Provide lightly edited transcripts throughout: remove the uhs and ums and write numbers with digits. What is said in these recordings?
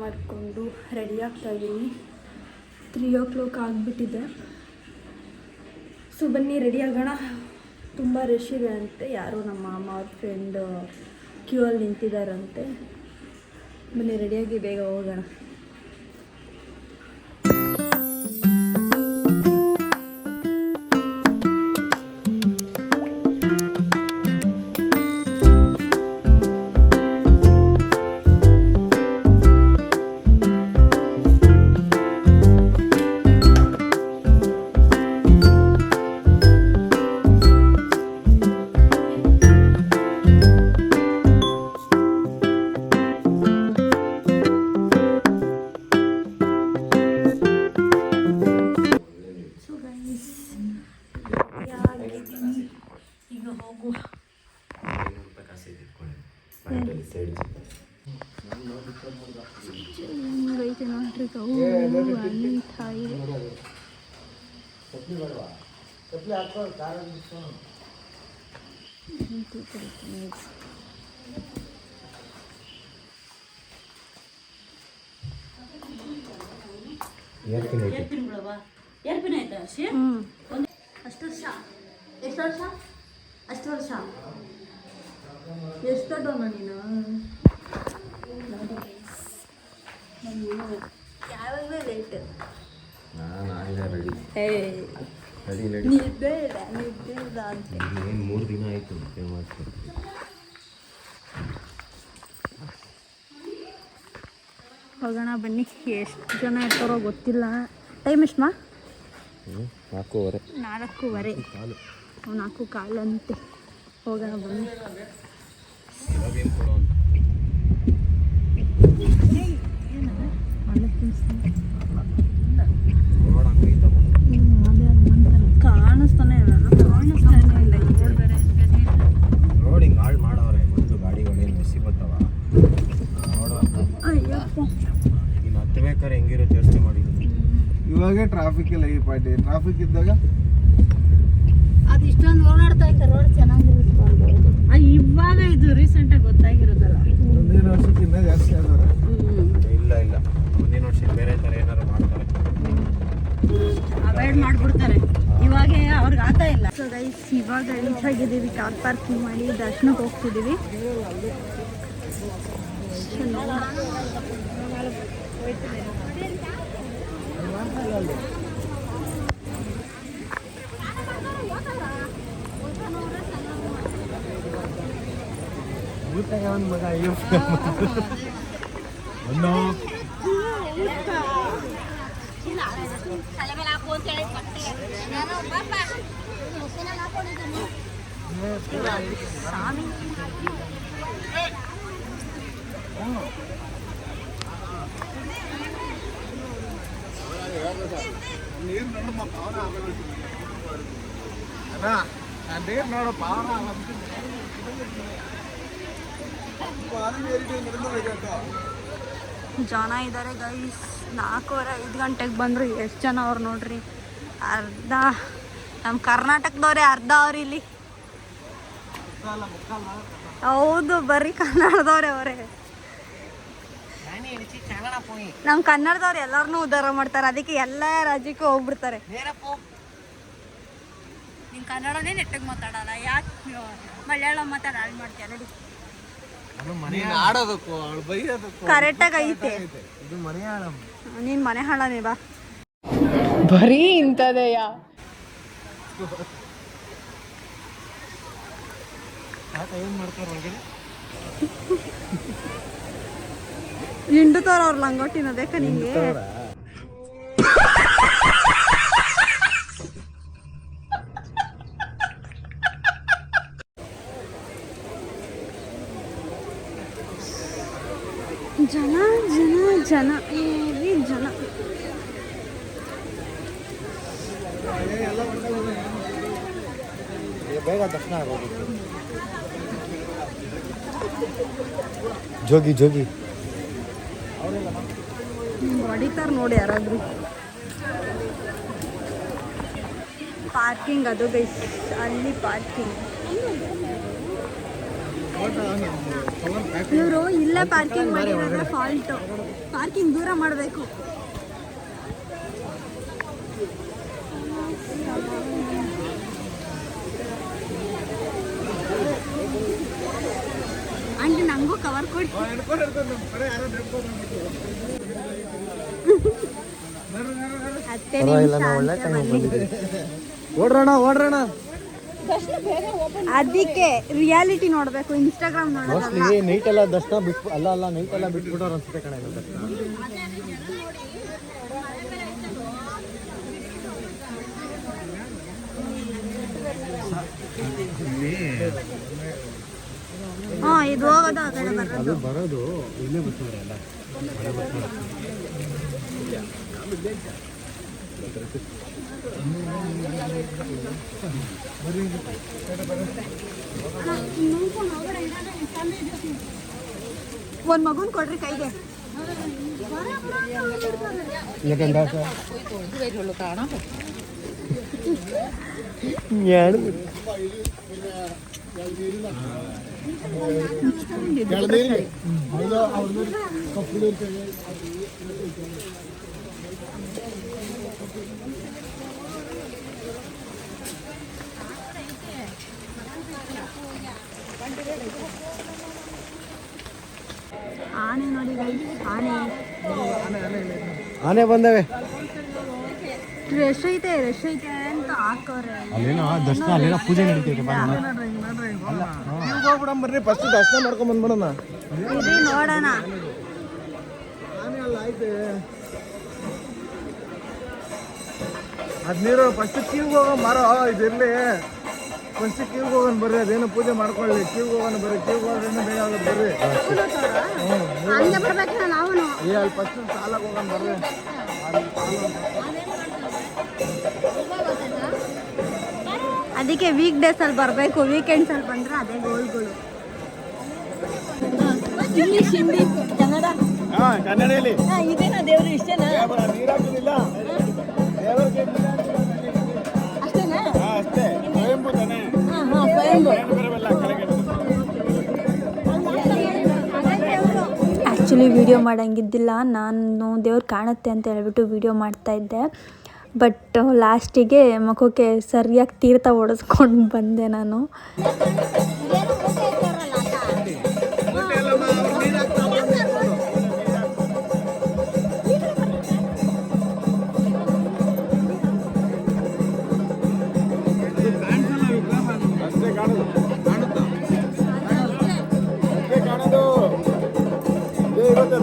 ಮಾಡಿಕೊಂಡು ready ಆಗ್ತಾಯಿದ್ದೀನಿ. 3 o'clock ಆಗಿಬಿಟ್ಟಿದೆ. So ಬನ್ನಿ ರೆಡಿ ಆಗೋಣ. ತುಂಬ ರಶ್ ಇದೆ ಅಂತೆ. ಯಾರೋ ನಮ್ಮ ಮಾಮ ಅವ್ರ ಫ್ರೆಂಡ್ ಕ್ಯೂ ಅಲ್ಲಿ ನಿಂತಿದ್ದಾರಂತೆ. ಬನ್ನಿ ರೆಡಿಯಾಗಿ ಬೇಗ ಹೋಗೋಣ. ಈಗ ಹೋಗುವ. ಹಿಂಗೈತೆ ನೋಡ್ರಿ ಅಷ್ಟು ವರ್ಷ ಎಷ್ಟು ದೊಡ್ಡವನು ನೀನು? ಯಾವಾಗ ಲೇಟ್? ನಿದ್ದೆ ಅಂತ 3 ದಿನ ಆಯಿತು. ಹೋಗೋಣ ಬನ್ನಿ. ಎಷ್ಟು ಜನ ಇರ್ತಾರೋ ಗೊತ್ತಿಲ್ಲ. ಟೈಮ್ ಎಷ್ಟಮ್ಮ? 4:15. 4:15 ಅಂತೆ. ಹೋಗೋಣ ಬನ್ನಿ. ಕಾಣಿಸ್ತಾನೆ ಇಲ್ಲ. ರೋಡ್ ಹಿಂಗೆ ಹಾಳು ಮಾಡವ್ರೆ. ಒಂದು ಗಾಡಿಗಳೇನು ಮೆಸ್ಸಿ ಬರ್ತಾವ ನೋಡೋ. ಅಯ್ಯಪ್ಪ ಇನ್ನು ಹತ್ತಬೇಕಾದ್ರೆ ಹೆಂಗಿರುತ್ತೆ ಯೋಚನೆ ಮಾಡಿದ್ರು. ಇವಾಗೇ ಟ್ರಾಫಿಕ್ ಇಲ್ಲ. ಈ ಪಾರ್ಟಿ ಟ್ರಾಫಿಕ್ ಇದ್ದಾಗ ಅದು ಇಷ್ಟೊಂದು ಓಡಾಡ್ತಾ ಇತ್ತು. ರೋಡ್ ಚೆನ್ನಾಗಿರುತ್ತೆ. ಇವಾಗ ಇದು ರೀಸೆಂಟಾಗಿ ಗೊತ್ತಾಗಿರೋದಲ್ಲ. ಮುಂದಿನ ವರ್ಷಕ್ಕಿಂತ ಜಾಸ್ತಿ ಆದವ್ರೆ. ಇಲ್ಲ ಮುಂದಿನ ವರ್ಷ ಬೇರೆ ಥರ ಏನಾದ್ರು ಮಾಡ್ತಾರೆ. ಅವಾಯ್ಡ್ ಮಾಡಿಬಿಡ್ತಾರೆ. ಇವಾಗ ಅವ್ರಿಗೆ ಆಗ್ತಾ ಇಲ್ಲ. ಸೊ ಗೈಸ್ ಇವಾಗ ರೀಚ್ ಆಗಿದ್ದೀವಿ. ಕಾರ್ ಪಾರ್ಕಿಂಗ್ ಮಾಡಿ ದರ್ಶನಕ್ಕೆ ಹೋಗ್ತಿದ್ದೀವಿ. ಒಂದು ಮಗ ನೀರು ನೋಡಮ್ಮ ಪಾವನ ನೀರು ನೋಡ ಪಾವನ ಜನ ಇದ್ದಾರೆ ಗೈಸ್. 4:05 ಗಂಟೆಗೆ ಬಂದರು. ಎಷ್ಟು ಜನ ಅವ್ರು ನೋಡ್ರಿ. ಅರ್ಧ ನಮ್ಮ ಕರ್ನಾಟಕದವ್ರೆ, ಅರ್ಧ ಅವ್ರು ಇಲ್ಲಿ. ಹೌದು, ಬರೀ ಕನ್ನಡದವ್ರೆ ಅವರೇ. ನಮ್ಮ ಕನ್ನಡದವ್ರು ಎಲ್ಲರನ್ನೂ ಉದ್ಧಾರ ಮಾಡ್ತಾರೆ. ಅದಕ್ಕೆ ಎಲ್ಲ ರಾಜ್ಯಕ್ಕೂ ಹೋಗ್ಬಿಡ್ತಾರೆ. ನೀನು ಕನ್ನಡನೇ ನೆಟ್ಟಿಗೆ ಮಾತಾಡಲ್ಲ. ಯಾಕೆ ಮಲಯಾಳಂ ಮಾತಾಡ ಹಾಳು ಮಾಡ್ತೀಯ? ನಡಿ. ಕರೆಕ್ಟಾಗಿ ಐತೆ. ನೀನು ಮನೆ ಹಾಳನೇ ಬಾ. ಬರೀ ಇಂಥದೆಯಾ? ಹಿಂಡುತ್ತಾರ ಅವ್ರ ಲಂಗೋಟಿನ ಬೇಕಾ ನಿಂಗೆ? ಜನ ಜನ ಜನ ಈ ಜನ. ಬೇಗ ದರ್ಶನ ಆಗೋದು. ಜೋಗಿ ಹೊಡಿತಾರೆ ನೋಡಿ ಯಾರಾದರೂ. ಪಾರ್ಕಿಂಗ್ ಅದು ಗೈಸ್, ಅಲ್ಲಿ ಪಾರ್ಕಿಂಗ್. ಇವರು ಇಲ್ಲೇ ಪಾರ್ಕಿಂಗ್ ಮಾಡಿರೋದ್ರೆ ಫಾಲ್ಟು. ಪಾರ್ಕಿಂಗ್ ದೂರ ಮಾಡಬೇಕು. ಆಂಟಿ ನಂಗೂ ಕವರ್ ಕೊಡಿ. ಓಡ್ರೋಣ ಅದಕ್ಕೆ ರಿಯಾಲಿಟಿ ನೋಡ್ಬೇಕು, ಇನ್ಸ್ಟಾಗ್ರಾಮ್ ನೋಡೋದಲ್ಲ. ನೈಟ್ ಎಲ್ಲ ದರ್ಶನ ಬಿಟ್ಟು ಅಲ್ಲ ನೈಟ್ ಎಲ್ಲ ಬಿಟ್ಬಿಟ್ಟವ್ರು ಅನ್ಸುತ್ತೆ ಕಣ ದರ್ಶನ. ಹಾ ಇದು ಹೋಗೋದು ಆ ಕಡೆ ಬರೋದು. ಬರೋದು ಇಲ್ಲೇ ಬರ್ತಾರೆ ಎಲ್ಲ ಮಳೆ ಬರ್ತಾರೆ. ಒಂದ್ ಮಗುನ್ ಕೊಡ್ರಿ ಕೈಗೆ. ಆನೆ ನೋಡಿ ಆನೆ ಬಂದವೆ. ರಶ್ ಐತೆ ಅಂತ ಹಾಕೋರೆ. ಅಲ್ಲೇನೋ ದರ್ಶನ ಅಲ್ಲೇನೋ ಪೂಜೆ ನಡೀತೈತೆ. ಬರ್ರಿ ಫಸ್ಟ್ ದರ್ಶನ ಮಾಡ್ಕೊಂಡ್ ಬಂದ್ಬಿಡೋಣ. ನೋಡೋಣ. ಆನೆ ಅಲ್ಲ ಐತೆ ಅದ್ ನೀರು ಫಸ್ಟ್ ಕ್ಯೂಗೆ ಹೋಗೋಣ ಮಾರೋ. ಇದಿರ್ಲಿ ಫಸ್ಟ್ ಕ್ಯೂಗೆ ಹೋಗೋಣ ಬರ್ರಿ. ಅದೇನೋ ಪೂಜೆ ಮಾಡ್ಕೊಳ್ಳಿ. ಕ್ಯೂಗೆ ಹೋಗೋಣ ಬರ್ರಿ. ಕ್ಯೂಗೆ ಹೋಗೋದ್ರಿಂದ ಬೇಗ ಆಗುತ್ತೆ ಬರ್ರಿ. ಅಲ್ಲಿ ಫಸ್ಟ್ ಸಾಲಾಗ ಹೋಗೋಣ ಬರ್ರಿ. ಅದಕ್ಕೆ ವೀಕ್ ಡೇಸ್ ಅಲ್ಲಿ ಬರಬೇಕು. ವೀಕೆಂಡ್ಸ್ ಅಲ್ಲಿ ಬಂದ್ರೆ ಅದೇ ಗೋಲ್ಗಳು. ಇಂಗ್ಲಿಷ್, ಹಿಂದಿ, ಕನ್ನಡ. ಕನ್ನಡಲ್ಲಿ ಇದೇನಾ ದೇವ್ರು ಇಷ್ಟೇನಾ? ನೀರು ಹಾಕೋದಿಲ್ಲ ದೇವರಿಗೆ ಅಷ್ಟೇನಾ? ಅಷ್ಟೇ. ಸ್ವಯಂಭೂ ತಾನೆ. ಆ್ಯಕ್ಚುಲಿ ವಿಡಿಯೋ ಮಾಡೋಂಗಿದ್ದಿಲ್ಲ. ನಾನು ದೇವ್ರು ಕಾಣುತ್ತೆ ಅಂತ ಹೇಳ್ಬಿಟ್ಟು ವಿಡಿಯೋ ಮಾಡ್ತಾಯಿದ್ದೆ. ಬಟ್ ಲಾಸ್ಟಿಗೆ ಮುಖಕ್ಕೆ ಸರಿಯಾಗಿ ತೀರ್ಥ ಹೊಡೆಸ್ಕೊಂಡು ಬಂದೆ ನಾನು.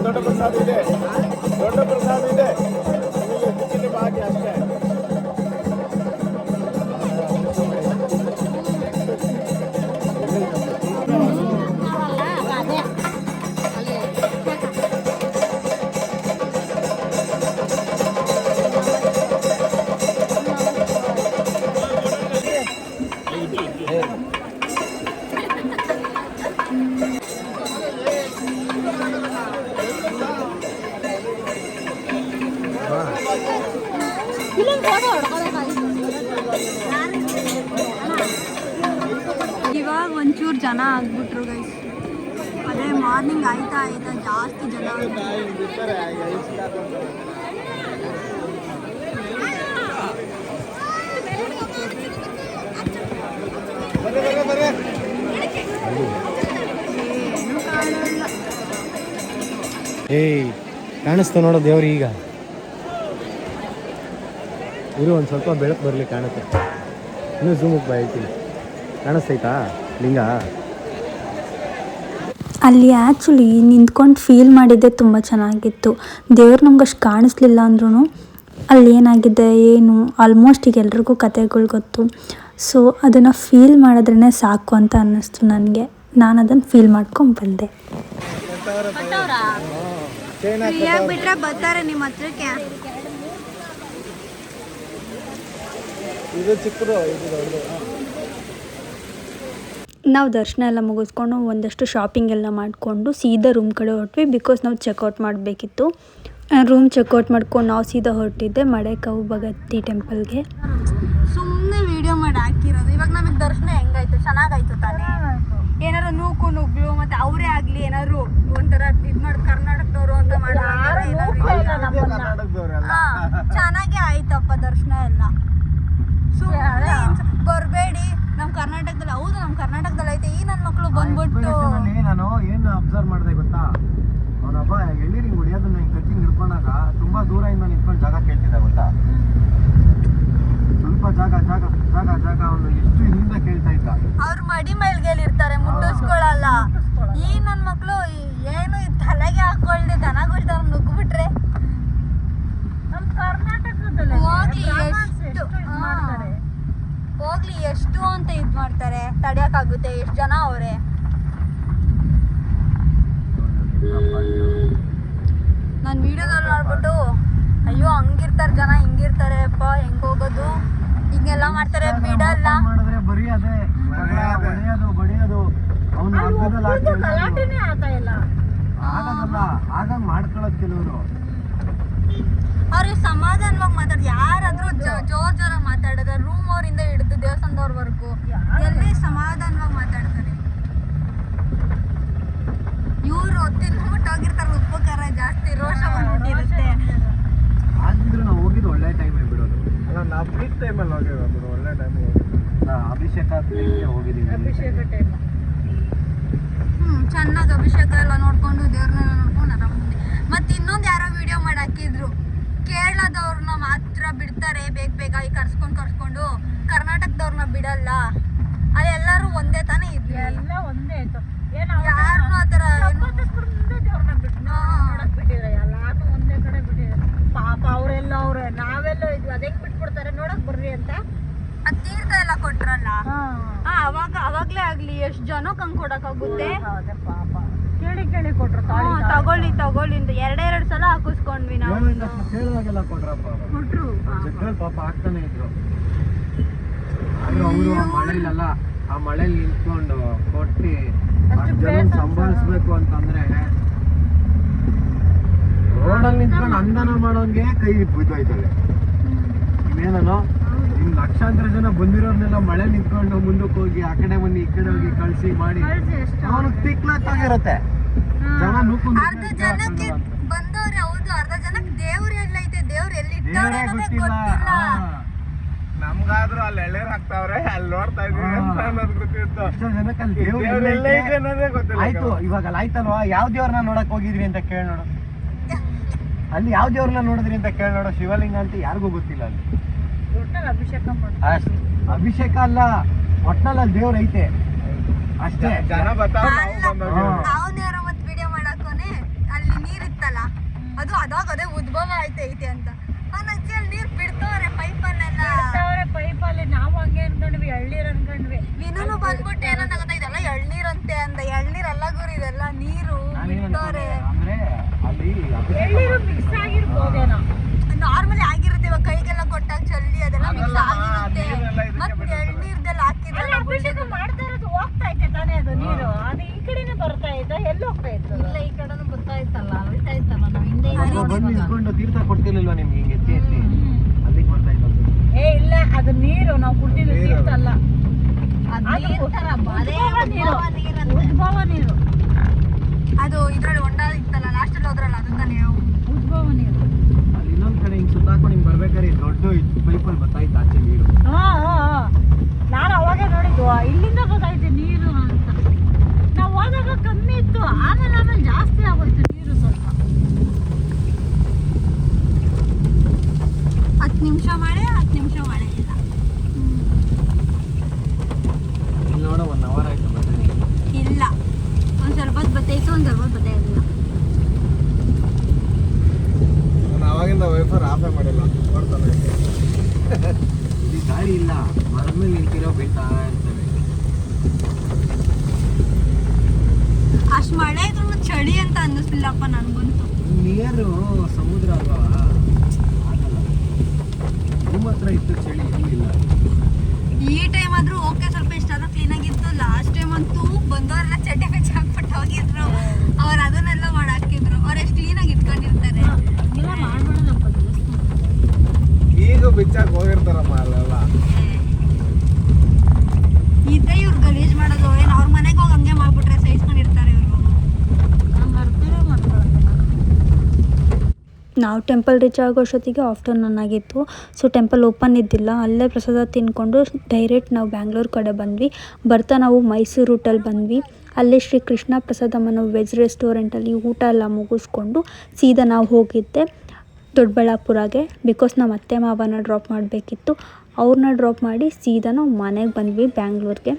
ದೊಡ್ಡ ಪ್ರಸಾದ ಇದೆ. ದೊಡ್ಡ ಪ್ರಸಾದ ಇದೆ. ಬಾಕಿ ಅಷ್ಟೇ. ಇವಾಗ ಒಂಚೂರು ಜನ ಆಗ್ಬಿಟ್ರು ಗೈಸ್. ಅದೇ ಮಾರ್ನಿಂಗ್ ಆಯ್ತಾ ಜಾಸ್ತಿ ಜನ ಏನು ಕಾಣಲ್ಲ. ಏಯ್ ಕಾಣಿಸ್ತು ನೋಡೋ ದೇವ್ರು. ಈಗ ಇರು ಒಂದು ಸ್ವಲ್ಪ ಬೆಳಕು ಬರಲಿ ಕಾಣುತ್ತೆ. ಇನ್ನೂ ಝೂಮಕ್ಕೆ ಬಾ ಹೇಳ್ತೀನಿ. ಕಾಣಿಸ್ತೈತಾ ಲಿಂಗ? ಅಲ್ಲಿ ಆ್ಯಕ್ಚುಲಿ ನಿಂತ್ಕೊಂಡು ಫೀಲ್ ಮಾಡಿದ್ದೆ ತುಂಬ ಚೆನ್ನಾಗಿತ್ತು. ದೇವ್ರು ನಮ್ಗೆ ಅಷ್ಟು ಕಾಣಿಸ್ಲಿಲ್ಲ ಅಂದ್ರೂ ಅಲ್ಲಿ ಏನಾಗಿದೆ ಏನು ಆಲ್ಮೋಸ್ಟ್ ಈಗ ಎಲ್ರಿಗೂ ಕತೆಗಳು ಗೊತ್ತು. ಸೊ ಅದನ್ನು ಫೀಲ್ ಮಾಡಿದ್ರೇ ಸಾಕು ಅಂತ ಅನ್ನಿಸ್ತು ನನಗೆ. ನಾನು ಅದನ್ನು ಫೀಲ್ ಮಾಡ್ಕೊಂಡು ಬಂದೆ. ಬಿಟ್ಟರೆ ಬರ್ತಾರೆ ನಿಮ್ಮ ಹತ್ರಕ್ಕೆ. ಇದು ಚಿಕ್ಕದು, ಇದು ದೊಡ್ಡದು. ನಾವು ದರ್ಶನ ಎಲ್ಲ ಮುಗಿಸ್ಕೊಂಡು ಒಂದಷ್ಟು ಶಾಪಿಂಗ್ ಎಲ್ಲ ಮಾಡಿಕೊಂಡು ಸೀದಾ ರೂಮ್ ಕಡೆ ಹೊರಟ್ವಿ. ಬಿಕಾಸ್ ನಾವು ಚೆಕ್ಔಟ್ ಮಾಡಬೇಕಿತ್ತು. ರೂಮ್ ಚೆಕ್ಔಟ್ ಮಾಡ್ಕೊಂಡು ನಾವು ಸೀದಾ ಹೊರಟಿದ್ದೆ ಮಡೆಕಾವು ಭಗವತಿ ಟೆಂಪಲ್ಗೆ. ಸುಮ್ಮನೆ ವೀಡಿಯೋ ಮಾಡಿ ಹಾಕಿರೋದು. ಇವಾಗ ನಮಗೆ ದರ್ಶನ ಹೆಂಗಾಯ್ತು? ಚೆನ್ನಾಗಾಯ್ತು ತಾನೇ? ಏನಾರು ನೂಕು ನುಗ್ಲು ಮತ್ತೆ ಅವರೇ ಆಗ್ಲಿ ಏನಾದ್ರು ಒಂಥರ ಇದ್ ಮಾಡಿ ಕರ್ನಾಟಕದವರು ಅಂತ ಕರ್ನಾಟಕದವ್ರೆಲ್ಲ ಚೆನ್ನಾಗಿ ಆಯ್ತಪ್ಪ ದರ್ಶನ ಎಲ್ಲ. ಸುಮ್ಮನೆ ಬರ್ಬೇಡಿ ನಮ್ ಕರ್ನಾಟಕದಲ್ಲಿ, ಹೌದು ನಮ್ ಕರ್ನಾಟಕದಲ್ಲಿ ಐತೆ, ಈ ನನ್ ಮಕ್ಳು ಬಂದ್ಬಿಟ್ಟು. ನಾನು ಏನು ಅಬ್ಸರ್ವ್ ಮಾಡಿದೆ ಗೊತ್ತಾ, ಅವನೊಬ್ಬ ಎಳ್ನೀರಿಗೆ ಹೊಡಿಯೋದನ್ನ ಹಿಂಗೆ ಕಟ್ಟಿಂಗ್ ಹಿಡ್ಕೊಂಡಾಗ ತುಂಬಾ ದೂರದಿಂದ ನಿಂತ್ಕೊಂಡು ಜಾಗ ಕೇಳ್ತಿದ್ದ ಗೊತ್ತಾ. ಸ್ವಲ್ಪ ಜಾಗ ಜಾಗ ಜಾಗ ಜಾಗ ಅವನು ಎಷ್ಟು ಹಿಂದೆ ಕೇಳ್ತಾ ಇದ್ದ. ಅವ್ರ ಮಡಿ ಮೇಲ್ಗೆಲಿರ್ತಾರೆ, ಮುಟ್ಟಿಸ್ಕೊಳಲ್ಲ. ಈ ನನ್ ಮಕ್ಳು ಏನು ತಲೆಗೆ ಹಾಕೊಳ್ದೆ ದನಗಳ್ದವ್ರ ನುಗ್ಬಿಟ್ರೆ ನಮ್ ಕರ್ನಾಟಕದಲ್ಲಿ ಹೋಗ್ಲಿ ಎಷ್ಟು ಅಂತ ಇದ್ ಮಾಡ್ತಾರೆ, ತಡಿಯಕ್ಕಾಗುತ್ತೆ. ಎಷ್ಟು ಜನ ಅವ್ರೆ. ನಾನ್ ವಿಡಿಯೋದಲ್ಲಿ ನೋಡ್ಬಿಟ್ಟು ಅಯ್ಯೋ ಹಂಗಿರ್ತಾರೆ ಜನ, ಹಿಂಗಿರ್ತಾರೆ ಅಪ್ಪ, ಹೆಂಗ್ ಹೋಗೋದು, ಹಿಂಗೆಲ್ಲ ಮಾಡ್ತಾರೆ, ಬಿಡಲ್ಲ. ಮಾಡಿದ್ರೆ ಬರೀ ಅದೇ ಹೊಡೆಯೋದು ಬಡಿಯೋದು, ಅವ್ನು ಗಲಾಟೆನೇ ಆಗ್ತಾ ಇಲ್ಲ. ಆಗಲ್ಲ, ಆಗ ಮಾಡ್ಕೊಳ್ಳೋದು ಕೆಲವರು. ಅವ್ರಿಗೆ ಸಮಾಧಾನವಾಗಿ ಮಾತಾಡೋದು, ಯಾರಾದ್ರೂ ಜೋರ್ ಜೋರಾಗಿ ಮಾತಾಡಿದ್ರೆ ರೂಮ್ ಅವರಿಂದ ಹಿಡಿದು ದೇವಸ್ಥಾನದವ್ರವರೆಗೂ ಎಲ್ಲಿ ಸಮಾಧಾನವಾಗಿ ಮಾತಾಡ್ತಾರೆ. ಇವ್ರು ತಿನ್ಬಿಟ್ಟು ಹೋಗಿರ್ತಾರೆ, ಉಪ್ಪು ಖಾರ ಜಾಸ್ತಿ ರೋಷ ಬಂದ್ಬಿಟ್ಟಿರುತ್ತೆ. ಆದ್ರೂ ನಾವು ಹೋಗಿದ್ದು ಒಳ್ಳೆ ಟೈಮ್ ಬಿಡೋದು. ಅಲ್ಲ ನಾವು ಪೀಕ್ ಟೈಮಲ್ಲಿ ಹೋಗಿರೋದು, ಒಳ್ಳೆ ಟೈಮ್ ಅಭಿಷೇಕ ಹೋಗಿದ್ದೀವಿ. ಅಭಿಷೇಕ ಟೈಮ್ ಚೆನ್ನಾಗಿ ಅಭಿಷೇಕ ಎಲ್ಲ ನೋಡ್ಕೊಂಡು ದೇವ್ರನ್ನೆಲ್ಲ ನೋಡ್ಕೊಂಡು ಆರಾಮಿದೆ. ಮತ್ತೆ ಇನ್ನೊಂದು ಯಾರೋ ವಿಡಿಯೋ ಮಾಡಿ ಹಾಕಿದ್ರು, ಕೇರಳದವ್ರನ್ನ ಮಾತ್ರ ಬಿಡ್ತಾರೆ ಬೇಗ ಬೇಗ ಈ ಕರ್ಸ್ಕೊಂಡು ಕರ್ನಾಟಕದವ್ರನ್ನ ಬಿಡಲ್ಲ. ಅಲ್ಲಿ ಎಲ್ಲರೂ ಒಂದೇ ತಾನೇ ಇದ್ವಿ, ಎಲ್ಲ ಒಂದೇ ಆಯ್ತು. ಯಾರನ್ನೂ ಆ ಥರ ದೇವ್ರನ್ನ ಬಿಟ್ಟು ನೋಡಕ್ ಬಿಟ್ಟಿದ್ರೆ ಎಲ್ಲಾರು ಒಂದೇ ಕಡೆ ಬಿಟ್ಟಿದ್ದಾರೆ. ಪಾಪ ಅವರೆಲ್ಲ ಅವ್ರೆ, ನಾವೆಲ್ಲ ಇದ್ವಿ, ಅದಕ್ಕೆ ಬಿಟ್ಬಿಡ್ತಾರೆ ನೋಡಕ್ ಬರ್ರಿ ಅಂತ. ಅದು ತೀರ್ಥ ಎಲ್ಲ ಕೊಟ್ರಲ್ಲ, ಅವಾಗ್ಲೇ ಆಗ್ಲಿ ಎಷ್ಟು ಜನಕ್ಕೆ ಹಂಗೆ ಕೊಡಕ್ಕಾಗುತ್ತೆ. ಹೌದೇ ಪಾಪ, ಕೇಳಿ ಕೇಳಿ ಕೊಟ್ರು. ತಗೊಳ್ಳಿ ಅಂತ ಎರಡೆರಡು ಸಲ ಹಾಕಿಸ್ಕೊಂಡ್ವಿ ನಾವು. ಕೇಳಿದಾಗೆಲ್ಲ ಕೊಟ್ರಪ್ಪ, ಕೊಟ್ರು ಜಗ್ಗಲ್ಲಿ ಪಾಪ ಆಗ್ತಾನೆ ಇದ್ರು. ಆದ್ರೂ ಅವರು ಆ ಮಳೆಯಲ್ಲ, ಆ ಮಳೆಯಲ್ಲಿ ನಿಂತ್ಕೊಂಡು ಕೊಟ್ಟು ಸಂಭಾಳಿಸ್ಬೇಕು ಅಂತಂದ್ರೆ ರೋಡಲ್ಲಿ ನಿಂತ್ಕೊಂಡು ಅಂದನ ಮಾಡೋಂಗೆ ಕೈ ಬಿದ್ದೋಯ್ತದೆ. ಇನ್ನೇನೋ ಇನ್ ಲಕ್ಷಾಂತರ ಜನ ಬಂದಿರೋರ್ನೆಲ್ಲ ಮಳೆ ನಿಂತ್ಕೊಂಡು ಮುಂದಕ್ಕೆ ಹೋಗಿ ಆ ಕಡೆ ಬನ್ನಿ ಈ ಕಡೆ ಹೋಗಿ ಕಳ್ಸಿ ಮಾಡಿ ಅವನಿಗೆ ತಿಕ್ಲಾಗಿರುತ್ತೆ. ಜನ ಅರ್ಧ ಜನಕ್ಕೆ ಬಂದವ್ರೆ, ಹೌದು ಅರ್ಧ ಜನಕ್ಕೆ ದೇವ್ರು ಎಲ್ಲೈತೆ, ದೇವ್ರು ಎಲ್ಲಿ ಇಟ್ಟವ್ರೆ ಅನ್ನೋದೇ ಗೊತ್ತಿಲ್ಲ. ನಮ್ಗಾದ್ರೂ ಅಲ್ಲಿ ಎಳ್ನೀರ್ ಹಾಕ್ತಾವ್ರೆ, ಅಲ್ಲಿ ನೋಡ್ತಾ ಇದೀವಿ ಅಂತ ಅನ್ನೋದು ಗೊತ್ತಿತ್ತು. ಎಷ್ಟೋ ಜನಕ್ಕೆ ಅಲ್ಲಿ ದೇವ್ರು ದೇವ್ರು ಎಲ್ಲ ಐತೆ ಅನ್ನೋದೇ ಗೊತ್ತಿಲ್ಲ. ಆಯ್ತು, ಇವಾಗ ಅಲ್ಲಿ ಆಯ್ತಲ್ವಾ, ಯಾವ ದೇವ್ರನ್ನ ನೋಡಕ್ ಹೋಗಿದ್ರಿ ಅಂತ ಕೇಳಿ ನೋಡು. ಅಲ್ಲಿ ಯಾವ ದೇವ್ರನ್ನ ನೋಡಿದ್ರಿ ಅಂತ ಕೇಳಿ ನೋಡು. ಶಿವಲಿಂಗ ಅಂತ ಯಾರಿಗೂ ಗೊತ್ತಿಲ್ಲ ಅಲ್ಲಿ. ಒಟ್ನಲ್ಲಿ ಅಭಿಷೇಕ ಮಾಡಿ ಅಷ್ಟೇ, ಅಭಿಷೇಕ ಅಲ್ಲ, ಒಟ್ನಲ್ಲಿ ಅಲ್ಲಿ ದೇವ್ರ ಐತೆ ಅಷ್ಟೇ. ಜನ ಬರ್ತಾವ, ನಾವು ಬಂದೋಗಿ. ನಾವು ನೇರ ಮತ್ತೆ ವಿಡಿಯೋ ಮಾಡಾಕೋನೆ ಅಲ್ಲಿ ನೀರಿತ್ತಲ್ಲ, ಅದು ಅದಾಗ ಅದೇ ಉದ್ಭವ ಐತೆ ಅಂತ ಅಲ್ಲಿ ನೀರ್ ಬಿಡ್ತವ್ರೆ ಪೈಪಲ್ಲೆಲ್ಲ. ಪೈಪಲ್ಲಿ ನಾವು ಹಂಗೆ ಅನ್ಕೊಂಡ್ವಿ, ಎಳ್ನೀರ್ ಅನ್ಕೊಂಡ್ವಿ. ವಿನೂನು ಬಂದ್ಬಿಟ್ಟು ಏನಂತ ಗೊತ್ತಾ, ಇದೆಲ್ಲ ಎಳ್ನೀರಂತೆ ಅಂದ. ಎಳ್ನೀರಲ್ಲ ಗುರು, ಇದೆಲ್ಲ ನೀರು ಬಿಡ್ತವ್ರೆ. ಅಂದ್ರೆ ಅಲ್ಲಿ ಎಳ್ನೀರು ಮಿಕ್ಸ್ ಆಗಿರ್ಬೋದೇನೋ. ನಾರ್ಮಲಿ ಆಗಿರುತ್ತೆ, ಇವಾಗ ಕೈಗೆಲ್ಲ ಕೊಟ್ಟಾಗ ಚಲ್ಲಿ ಅದೆಲ್ಲ ಮಿಕ್ಸ್ ಆಗಿರುತ್ತೆ. ಮತ್ತೆ ಎಳ್ನೀರ್ದೆಲ್ಲ ಹಾಕಿದ್ರೆ ಅಭಿಷೇಕ ಮಾಡ್ತಾ ಇರೋದು ಹೋಗ್ತಾ ಐತೆ ತಾನೇ ಅದು ನೀರು, ಅದು ಈ ಕಡೆನೇ ಬರ್ತಾ ಇತ್ತು, ಎಲ್ಲಿ ಹೋಗ್ತಾ ಇತ್ತು? ಇಲ್ಲ, ಈ ಕಡೆನೂ ಬರ್ತಾ ಇತ್ತಲ್ಲ, ಅಳ್ತಾ ಇತ್ತಲ್ಲ, ನಾವು ಹಿಂದೆ ಬಂದು ನಿಂತ್ಕೊಂಡು ತೀರ್ಥ ಕೊಡ್ತಿರ್ಲಿಲ್ವಾ ನಿಮ್ಗೆ ಹಿಂಗೆ ಎತ್ತಿ ಎತ್ತಿ ಅಲ್ಲಿಗೆ ಬರ್ತಾ ಇತ್ತು. ಇಲ್ಲ, ಅದು ನೀರು ನಾವು ಕುಡಿದಿದ್ದು ತೀರ್ಥ ಅಲ್ಲ, ಉದ್ಭವ ನೀರು. ಅದು ಇದ್ರಲ್ಲಿ ಹೊಂಡ ಇತ್ತಲ್ಲ ಲಾಸ್ಟಲ್ಲಿ ಹೋದ್ರಲ್ಲ, ಅದು ತಾನೇ ಉದ್ಭವ ನೀರು. ಅಲ್ಲಿ ಇನ್ನೊಂದ್ ಕಡೆ ಹಿಂಗ್ ಸುತ್ತಾಕೊಂಡು ಹಿಂಗ್ ಬರ್ಬೇಕಾದ್ರೆ ದೊಡ್ಡ ಪೈಪಲ್ಲಿ ಬರ್ತಾ ಇತ್ತು ಆಚೆ ನೀರು. ನಾನು ಅವಾಗ ನೋಡಿದ್ದು, ಇಲ್ಲಿಂದ ಗೊತ್ತಾಯ್ತು ನೀರು ಅಂತ. ನಾವು ಹೋದಾಗ ಕಮ್ಮಿ ಇತ್ತು, ಆಮೇಲೆ ಜಾಸ್ತಿ ಆಗೋಯ್ತು ನೀರು ಸ್ವಲ್ಪ. 10 ನಿಮಿಷ ಮಳೆ ಇಲ್ಲ. ಇಲ್ಲಿ ನೋಡೋ 1 ಅವರ್ ಆಯ್ತು ಬರ್ತೀನಿ. ಇಲ್ಲ, ಒಂದು ಸ್ವಲ್ಪ ಹೊತ್ತು ಬತ್ತೈತು, ಒಂದು ಸ್ವಲ್ಪ ಹೊತ್ತು ಬತ್ತೇ ಇಲ್ಲ. ನಾನು ಅವಾಗಿಂದ ವೈಫರ್ ಆಫೇ ಮಾಡಿಲ್ಲ, ನೋಡ್ತಾನೆ. ಇಲ್ಲಿ ಗಾಳಿ ಇಲ್ಲ, ಮರದ ಮೇಲೆ ನಿಂತಿರೋ ಬೀಳ್ತಾ ಇರ್ತವೆ. ಅಷ್ಟು ಮಳೆ ಇದ್ರು ಚಳಿ ಅಂತ ಅನ್ನಿಸ್ಲಿಲ್ಲಪ್ಪ ನನಗಂತೂ. ನೀರು ಸಮುದ್ರ ಅಲ್ವಾ, ಆಗಲ್ಲ. ಭೂಮಿ ಹತ್ರ ಇತ್ತು ಚಳಿ, ಇಲ್ಲಿಲ್ಲ. ಈ ಟೈಮ್ ಆದ್ರೂ ಓಕೆ, ಸ್ವಲ್ಪ ಇಷ್ಟಾದ್ರೂ ಕ್ಲೀನ್ ಆಗಿತ್ತು. ಲಾಸ್ಟ್ ಟೈಮ್ ಅಂತೂ ಬಂದವರೆಲ್ಲ ಚಡ್ಡಿ ಬೆಚ್ಚ ಹಾಕ್ಬಿಟ್ಟು ಹೋಗಿದ್ರು, ಅವ್ರು ಅದನ್ನೆಲ್ಲ ಮಾಡಾಕಿದ್ರು. ಅವ್ರು ಎಷ್ಟು ಕ್ಲೀನಾಗಿ ಇಟ್ಕೊಂಡಿರ್ತಾರೆ. ಮಾಡ್ಬಿಡೋದಪ್ಪ ಈಗ ಬಿಚ್ಚಾಕ್ ಹೋಗಿರ್ತಾರಮ್ಮ ಅಲ್ಲೆಲ್ಲ. ಇದ್ದೇ ಇವ್ರು ಗಲೀಜ್ ಮಾಡೋದು, ಏನು ಅವ್ರ ಮನೆಗೆ ಹೋಗಿ ಹಂಗೆ ನಾವು ಟೆಂಪಲ್ ರೀಚ್ ಆಗೋ ಅಷ್ಟೊತ್ತಿಗೆ ಆಫ್ಟರ್ನೂನ್ ಆಗಿತ್ತು. ಸೊ ಟೆಂಪಲ್ ಓಪನ್ ಇದ್ದಿಲ್ಲ. ಅಲ್ಲೇ ಪ್ರಸಾದ ತಿಂದ್ಕೊಂಡು ಡೈರೆಕ್ಟ್ ನಾವು ಬ್ಯಾಂಗ್ಳೂರ್ ಕಡೆ ಬಂದ್ವಿ. ಬರ್ತಾ ನಾವು ಮೈಸೂರು ರೂಟಲ್ಲಿ ಬಂದ್ವಿ. ಅಲ್ಲೇ ಶ್ರೀ ಕೃಷ್ಣ ಪ್ರಸಾದಮ್ ಅನ್ನೋ ವೆಜ್ ರೆಸ್ಟೋರೆಂಟಲ್ಲಿ ಊಟ ಎಲ್ಲ ಮುಗಿಸ್ಕೊಂಡು ಸೀದಾ ನಾವು ಹೋಗಿದ್ದೆ ದೊಡ್ಡಬಳ್ಳಾಪುರಗೆ. ಬಿಕಾಸ್ ನಮ್ಮ ಅತ್ತೆ ಮಾವನ ಡ್ರಾಪ್ ಮಾಡಬೇಕಿತ್ತು. ಅವ್ರನ್ನ ಡ್ರಾಪ್ ಮಾಡಿ ಸೀದಾ ನಾವು ಮನೆಗೆ ಬಂದ್ವಿ ಬ್ಯಾಂಗ್ಳೂರ್ಗೆ.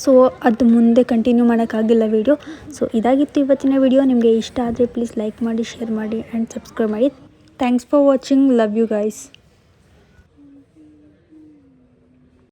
ಸೊ ಅದು ಮುಂದೆ ಕಂಟಿನ್ಯೂ ಮಾಡೋಕ್ಕಾಗಿಲ್ಲ ವೀಡಿಯೋ. ಸೊ ಇದಾಗಿತ್ತು ಇವತ್ತಿನ ವೀಡಿಯೋ. ನಿಮಗೆ ಇಷ್ಟ ಆದರೆ ಪ್ಲೀಸ್ ಲೈಕ್ ಮಾಡಿ, ಶೇರ್ ಮಾಡಿ ಆ್ಯಂಡ್ ಸಬ್ಸ್ಕ್ರೈಬ್ ಮಾಡಿ. Thanks for watching. Love you guys.